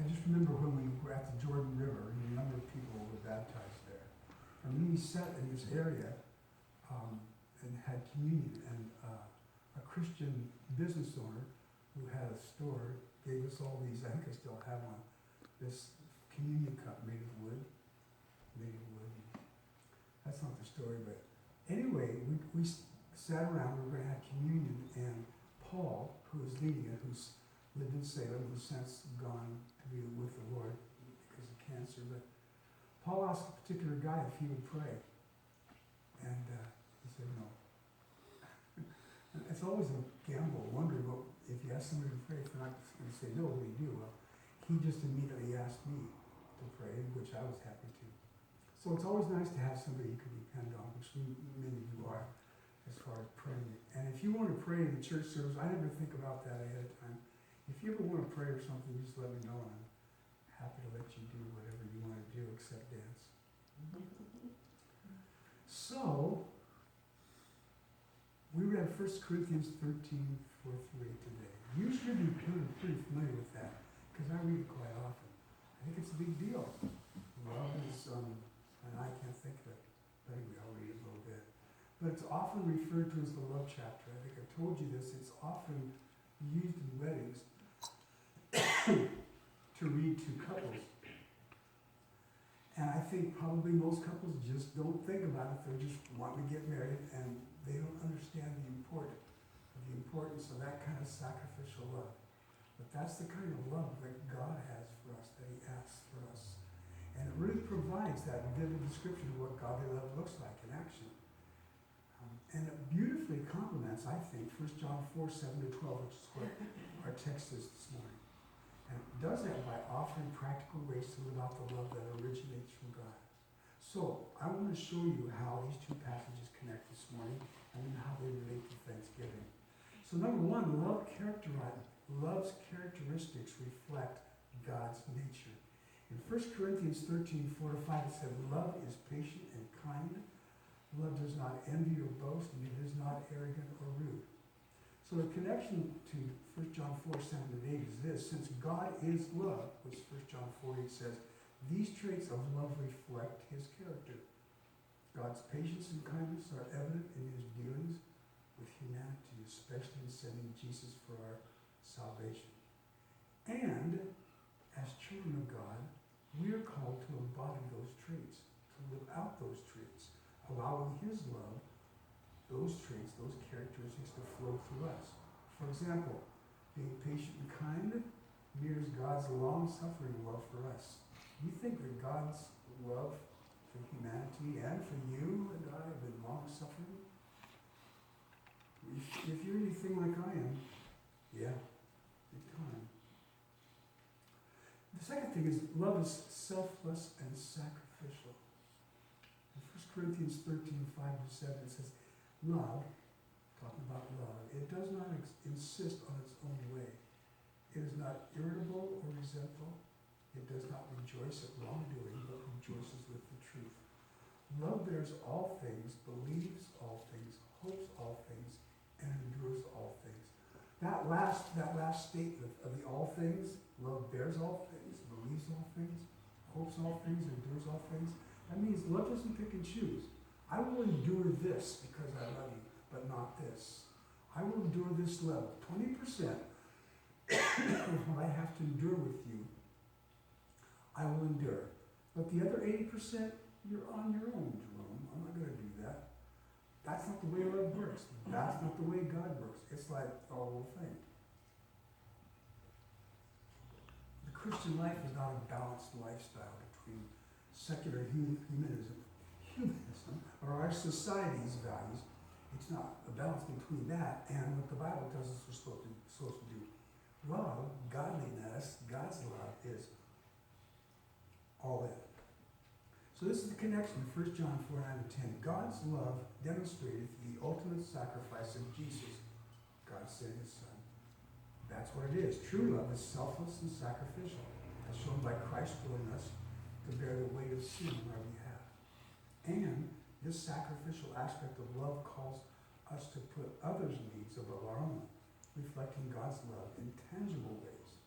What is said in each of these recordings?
I just remember when we were at the Jordan River, and a number of people were baptized there. And we sat in this area and had communion, and a Christian business owner who had a store gave us all these, I think I still have one, this communion cup made of wood. That's not the story, but anyway, we sat around, we were going to have communion, and Paul, who was leading it, who's lived in Salem, who's since gone to be with the Lord because of cancer, but Paul asked a particular guy if he would pray, and he said no. And it's always a gamble, wondering if you ask somebody to pray, if they're not going to say no, what do you do? Well, he just immediately asked me to pray, which I was happy to. So it's always nice to have somebody you can depend on, which many of you are, as far as praying. And if you want to pray in the church service, I never think about that ahead of time. If you ever want to pray or something, just let me know, and I'm happy to let you do whatever you want to do except dance. So, we read 1 Corinthians 13:4-8 today. You should be pretty familiar with that, because I read it quite often. I think it's a big deal. Love is, and I can't think of it, but anyway, I'll read it a little bit. But it's often referred to as the love chapter. I think I told you this. It's often used in weddings to read to couples. And I think probably most couples just don't think about it. They just want to get married, and they don't understand the importance of that kind of sacrificial love. But that's the kind of love that God has for us, that he asks for us. And it really provides that vivid description of what godly love looks like in action. And it beautifully complements, I think, 1 John 4:7-12, which is what our text is this morning. And it does that by offering practical ways to live out the love that originates from God. So, I want to show you how these two passages connect this morning and how they relate to Thanksgiving. So number one, love's characteristics reflect God's nature. In 1 Corinthians 13:4-5, it said, love is patient and kind. Love does not envy or boast, and it is not arrogant or rude. So the connection to 1 John 4:7-8 is this: since God is love, which 1 John 4:8 says, these traits of love reflect his character. God's patience and kindness are evident in his dealings with humanity, especially in sending Jesus for our salvation. And as children of God, we are called to embody those traits, to live out those traits, allowing his love, those traits, those characteristics to flow through us. For example, being patient and kind mirrors God's long-suffering love for us. You think that God's love for humanity and for you and I have been long-suffering? If you're anything like I am, yeah, big time. The second thing is love is selfless and sacrificial. In 1 Corinthians 13:5-7, it says, love, talking about love, it does not insist on its own way. It is not irritable or resentful. It does not rejoice at wrongdoing, but rejoices with the truth. Love bears all things, believes all things, hopes all things, and endures all things. That last statement of the all things, love bears all things, believes all things, hopes all things, endures all things. That means love doesn't pick and choose. I will endure this because I love you, but not this. I will endure this level, 20% of what I have to endure with you, I will endure. But the other 80%, you're on your own, Jerome. I'm not going to do that. That's not the way love works. That's not the way God works. It's like the whole thing. The Christian life is not a balanced lifestyle between secular humanism, or our society's values. It's not a balance between that and what the Bible tells us we're supposed to do. Love, godliness, God's love is all in. So this is the connection, 1 John 4:9-10. God's love demonstrated through the ultimate sacrifice of Jesus. God sent his son. That's what it is. True love is selfless and sacrificial, as shown by Christ willing us to bear the weight of sin on our behalf. And this sacrificial aspect of love calls us to put others' needs above our own, reflecting God's love in tangible ways.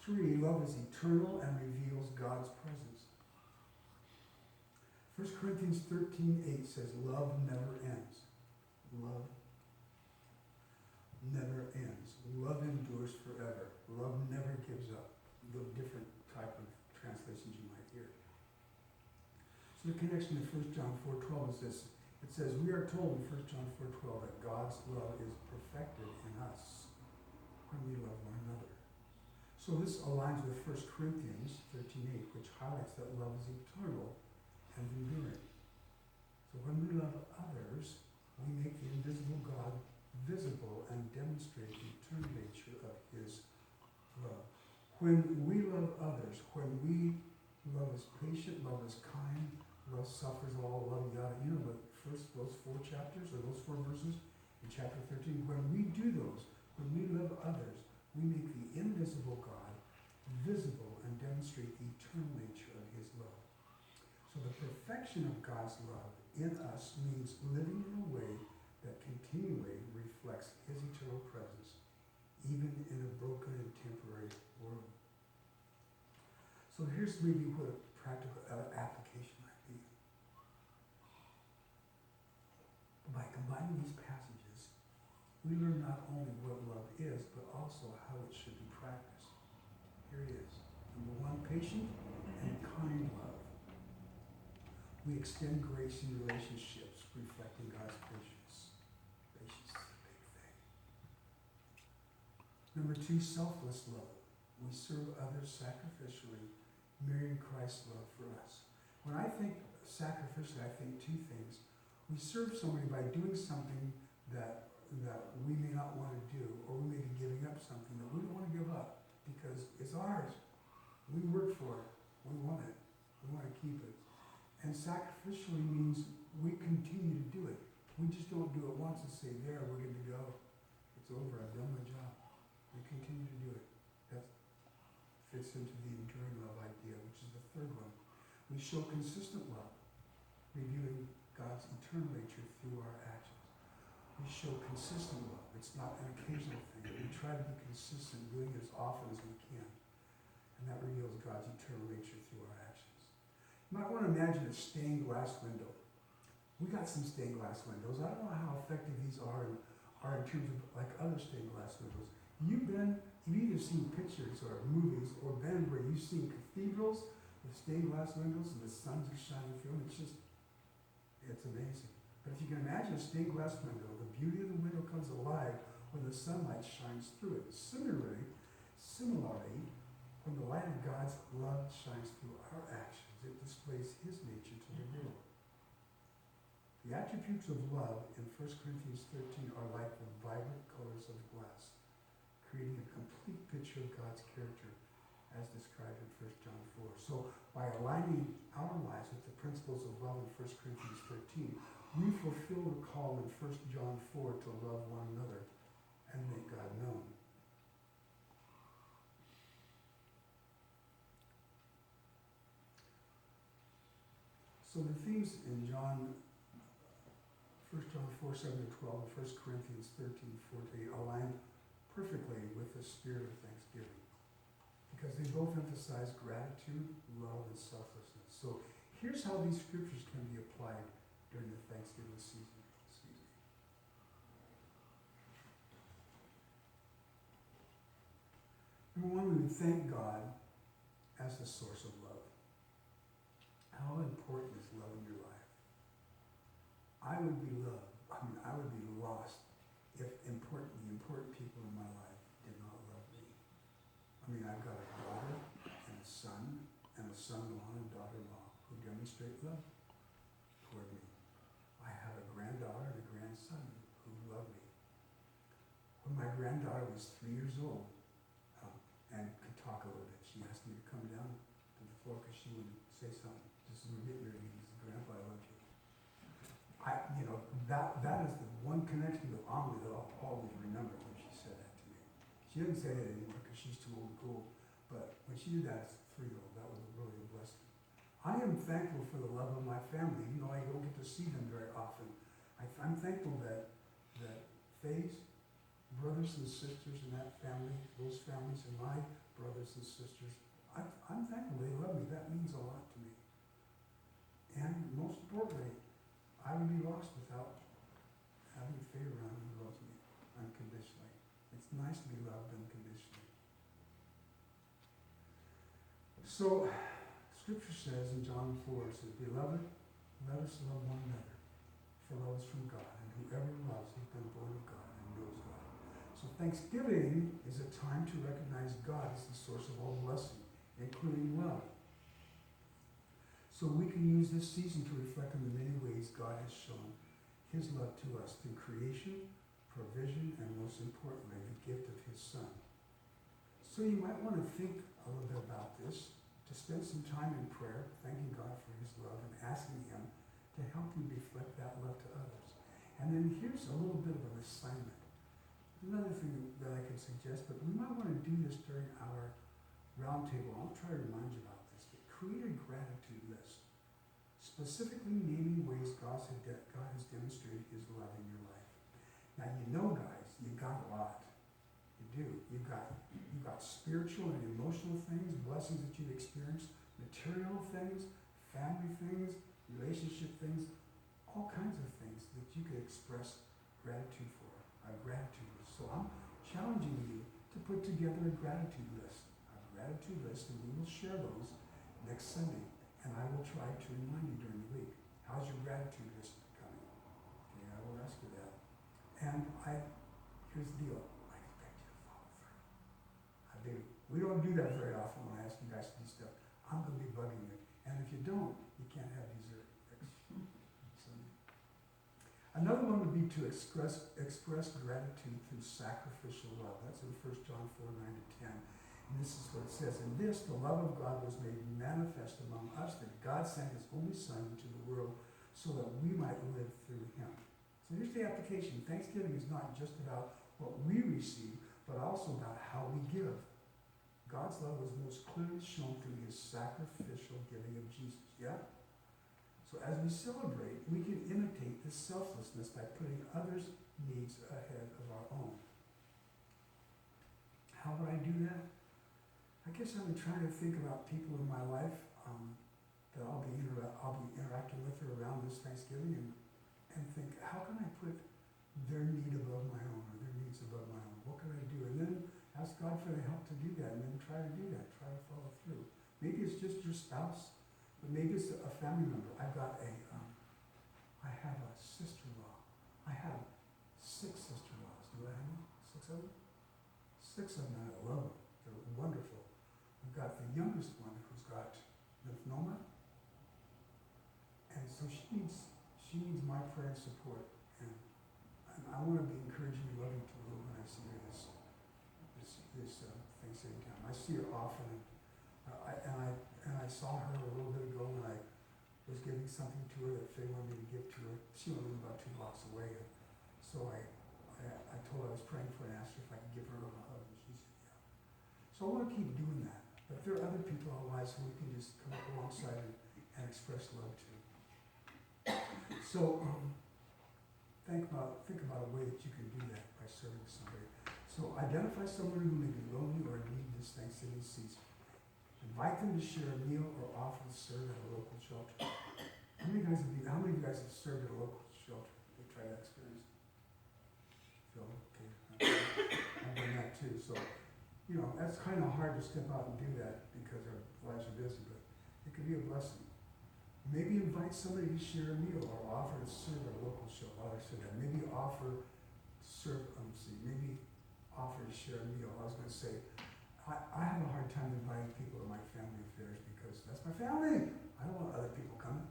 3, love is eternal and reveals God's presence. 1 Corinthians 13:8 says, love never ends. Love never ends. Love endures forever. Love never gives up. The different type of translations you might hear. So the connection to 1 John 4:12 is this. It says, we are told in 1 John 4:12 that God's love is perfected in us when we love one another. So this aligns with 1 Corinthians 13:8, which highlights that love is eternal and enduring. So when we love others, we make the invisible God visible and demonstrate the eternal nature of his love. When we love others, when we love is patient, love is kind, love suffers all, love yada, you know those 4 chapters or those 4 verses in chapter 13, when we do those, when we love others, we make the invisible God visible and demonstrate the eternal nature of his love. So the perfection of God's love in us means living in a way that continually reflects his eternal presence, even in a broken and temporary world. So here's maybe what a practical application might be. By combining these passages, we learn not only what love is, but also how it should be practiced. Here it is. Number 1, patient and kind love. We extend grace in relationships, reflecting God's patience. Patience is a big thing. Number 2, selfless love. We serve others sacrificially, mirroring Christ's love for us. When I think sacrificially, I think 2 things. We serve somebody by doing something that we may not want to do, or we may be giving up something that we don't want to give up because it's ours. We work for it. We want it. We want to keep it. And sacrificially means we continue to do it. We just don't do it once and say, there, we're good to go. It's over. I've done my job. We continue to do it. That fits into the enduring love idea, which is the 3rd one. We show consistent love, revealing God's eternal nature through our actions. We show consistent love. It's not an occasional thing. We try to be consistent, doing it as often as we can. And that reveals God's eternal nature through our actions. You might want to imagine a stained glass window. We got some stained glass windows. I don't know how effective these are in terms of like other stained glass windows. You've either seen pictures or movies or been where you've seen cathedrals with stained glass windows and the sun's just shining through, and it's amazing. But if you can imagine a stained glass window, the beauty of the window comes alive when the sunlight shines through it. Similarly, when the light of God's love shines through our actions, it displays his nature to the world. The attributes of love in 1 Corinthians 13 are like the vibrant colors of glass, creating a complete picture of God's character as described in 1 John 4. So by aligning our lives with the principles of love in 1 Corinthians 13, we fulfill the call in 1 John 4 to love one another and make God known. So the themes in 1 John 4, 7 to 12, and 1 Corinthians 13, 4 to 8 align perfectly with the spirit of thanksgiving, because they both emphasize gratitude, love, and selflessness. So here's how these scriptures can be applied during the Thanksgiving season. Number 1, we would thank God as the source of love. How important is love in your life? I would be lost if the important people in my life did not love me. I've got a daughter and a son-in-law and a daughter-in-law who demonstrate love toward me. I have a granddaughter and a grandson who love me. When my granddaughter was 3 years old and could talk a little bit, she asked me to come down to the floor because she would say something. Just as we're getting ready, he says, Grandpa, I love you. That is the one connection with Amelie that I'll always remember when she said that to me. She doesn't say that anymore because she's too old and cool. But when she did that as a 3-year-old, that was really a blessing. I am thankful for the love of my family, even though I don't get to see them very often. I'm thankful that Faze, brothers and sisters in that family, those families, and my brothers and sisters, I'm thankful they love me. That means a lot to me. And most importantly, I would be lost without having faith around who loves me unconditionally. It's nice to be loved unconditionally. So, Scripture says in John 4, it says, Beloved, let us love one another, for love is from God, and whoever loves has been born of God and knows God. So Thanksgiving is a time to recognize God as the source of all blessing, including love. So we can use this season to reflect on the many ways God has shown his love to us through creation, provision, and most importantly, the gift of his Son. So you might want to think a little bit about this, to spend some time in prayer, thanking God for his love and asking him to help you reflect that love to others. And then here's a little bit of an assignment. Another thing that I can suggest, but we might want to do this during our roundtable. I'll try to remind you about this. But create a gratitude list, specifically naming ways God has demonstrated his love in your life. Now you know, guys, you got a lot. You do. You've got spiritual and emotional things, blessings that you've experienced, material things, family things, relationship things, all kinds of things that you could express gratitude for, a gratitude list. So I'm challenging you to put together a gratitude list, and we will share those next Sunday, and I will try to remind you during the week. How's your gratitude list coming? Okay, I will ask you that. And here's the deal. I expect you to follow through. I do. We don't do that very often when I ask you guys to do stuff. I'm going to be bugging you. And if you don't, you can't have dessert next Sunday. Another one would be to express gratitude through sacrificial love. That's in 1 John 4:9-10. And this is what it says. In this, the love of God was made manifest among us, that God sent his only Son into the world so that we might live through him. So here's the application. Thanksgiving is not just about what we receive, but also about how we give. God's love was most clearly shown through his sacrificial giving of Jesus. Yeah? So as we celebrate, we can imitate this selflessness by putting others' needs ahead of our own. How would I do that? I guess I've been trying to think about people in my life that I'll be interacting with or around this Thanksgiving and think, how can I put their need above my own, or their needs above my own? What can I do? And then ask God for the help to do that, and then try to do that, try to follow through. Maybe it's just your spouse, but maybe it's a family member. I have a sister-in-law. I have 6 sister-in-laws. Do I have them? 6 of them? 6 of them, I love them. They're wonderful. I've got the youngest one who's got lymphoma, and so she needs my prayer and support. And I want to be encouraging and loving to her when I see her this Thanksgiving time. I see her often, and I saw her a little bit ago when I was giving something to her that Faye wanted me to give to her. She only lived about 2 blocks away, and so I told her I was praying for her and asked her if I could give her a hug, and she said yeah. So I want to keep doing that. But there are other people in our lives who we can just come up alongside and express love to. So think about a way that you can do that by serving somebody. So identify someone who may be lonely or in need this Thanksgiving season. Invite them to share a meal or offer to serve at a local shelter. How many of you guys have served at a local shelter? Have you tried that experience? Phil, okay. I've done that too. So, that's kind of hard to step out and do that because our lives are busy, but it could be a blessing. Maybe invite somebody to share a meal or offer to serve at a local shelter. Maybe offer to serve, maybe offer to share a meal. I was going to say, I have a hard time inviting people to my family affairs because that's my family. I don't want other people coming.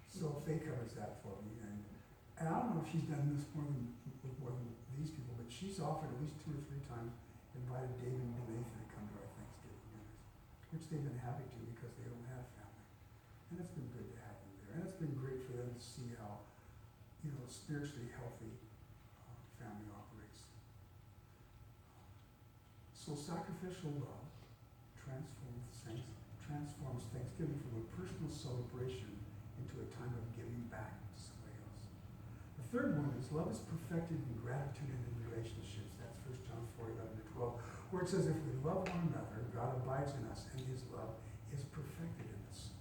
So Faye covers that for me. And I don't know if she's done this with more than these people, but she's offered at least 2 or 3 times, invited David and Nathan to come to our Thanksgiving dinners, which they've been happy to because they don't have family. And it's been good to have them there. And it's been great for them to see how, spiritually healthy family operates. So sacrificial love transforms Thanksgiving from a personal celebration into a time of giving back to somebody else. The third one is love is perfected in gratitude and in relationships. That's 1 it says, if we love one another, God abides in us, and his love is perfected in us.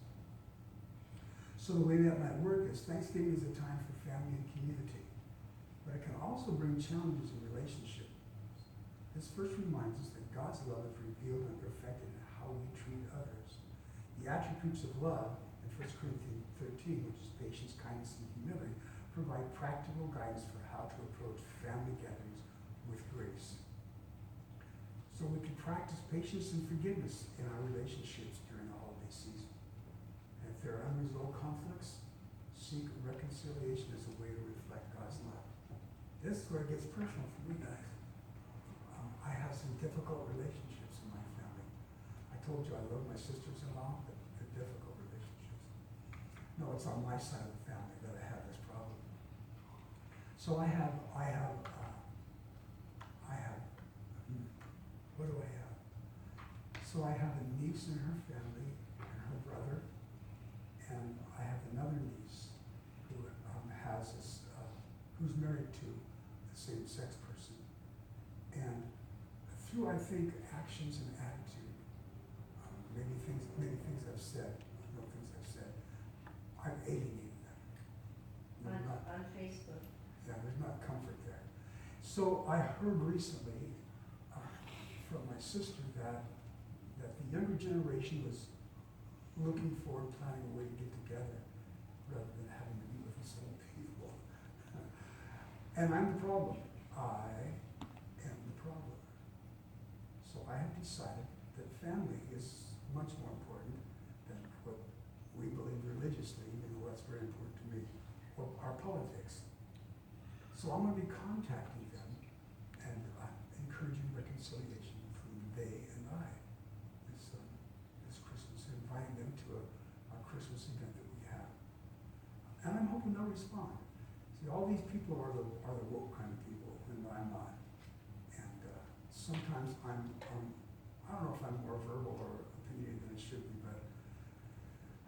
So the way that might work is Thanksgiving is a time for family and community, but it can also bring challenges in relationship. This first reminds us that God's love is revealed and perfected in how we treat others. The attributes of love in 1 Corinthians 13, which is patience, kindness, and humility, provide practical guidance for how to approach family gatherings with grace. So we can practice patience and forgiveness in our relationships during the holiday season. And if there are unresolved conflicts, seek reconciliation as a way to reflect God's love. This is where it gets personal for me, guys. I have some difficult relationships in my family. I told you I love my sisters-in-law, but they're difficult relationships. No, it's on my side of the family that I have this problem. So what do I have? So I have a niece and her family and her brother, and I have another niece who who's married to the same-sex person. And through, I think, actions and attitude, many things I've said, I've alienated them. On Facebook. Yeah, there's not comfort there. So I heard recently from my sister that the younger generation was looking for and planning a way to get together rather than having to be with the same people. And I'm the problem. I am the problem. So I have decided that family is much more important than what we believe religiously, even though that's very important to me, or our politics. So I'm going to be contacting them and encouraging reconciliation between they and I this Christmas, and inviting them to our Christmas event that we have. And I'm hoping they'll respond. See, all these people are the woke kind of people, and I'm not. And sometimes I don't know if I'm more verbal or opinionated than I should be, but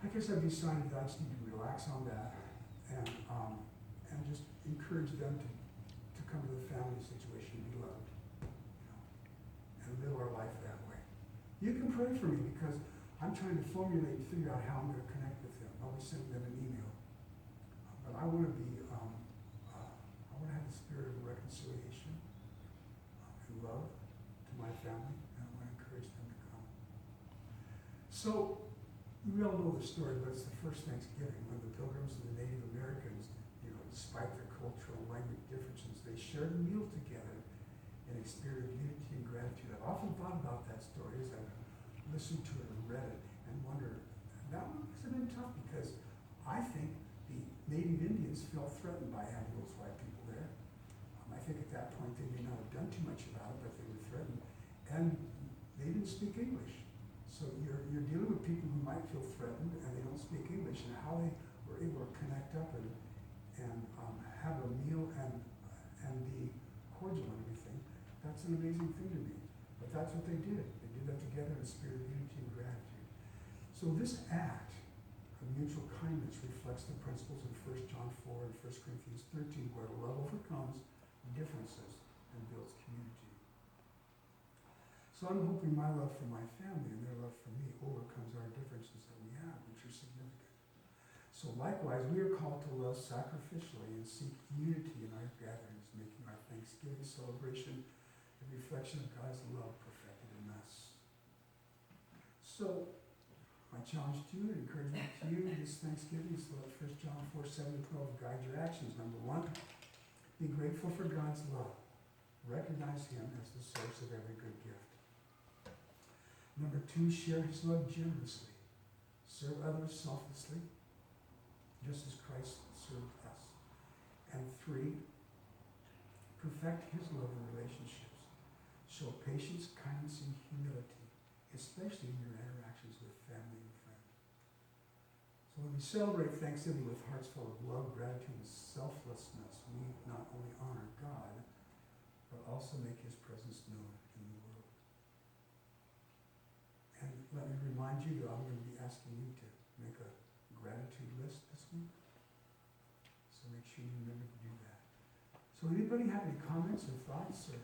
I guess I've decided that I just need to relax on that and just encourage them to come to the family situation and be loved, and live our life that way. You can pray for me because I'm trying to formulate and figure out how I'm going to connect with them. I'll be sending them an email. But I want to I want to have the spirit of reconciliation and love to my family, and I want to encourage them to come. So, we all know the story, but it's the first Thanksgiving when the Pilgrims and the Native Americans, despite their cultural and language differences, they shared a meal together in a spirit of unity and gratitude. I've often thought about that story as I've listened to it and read it and wondered, that one must have been tough because I think the Native Indians felt threatened by having those white people there. I think at that point they may not have done too much about it, but they were threatened. And they didn't speak English. So you're dealing with people who might feel threatened and they don't speak English, and how they were able to connect up and have a meal and be cordial and everything. That's an amazing thing to me. But that's what they did. They did that together in a spirit of unity and gratitude. So this act of mutual kindness reflects the principles in 1 John 4 and 1 Corinthians 13, where love overcomes differences and builds community. So I'm hoping my love for my family and their love for me overcomes our differences that we have, which are significant. So likewise, we are called to love sacrificially and seek unity in our gatherings, making our Thanksgiving celebration a reflection of God's love perfected in us. So, my challenge to you, encouragement to you this Thanksgiving is to let 1 John 4, 7 to 12 guide your actions. Number one, be grateful for God's love. Recognize Him as the source of every good gift. Number two, share His love generously. Serve others selflessly, just as Christ served us. And three, perfect His love in relationships. Show patience, kindness, and humility, especially in your interactions with family and friends. So when we celebrate Thanksgiving with hearts full of love, gratitude, and selflessness, we not only honor God, but also make His presence known in the world. And let me remind you that I'm going to be asking you to make a gratitude list this week. So make sure you remember to do that. So anybody have any comments or thoughts or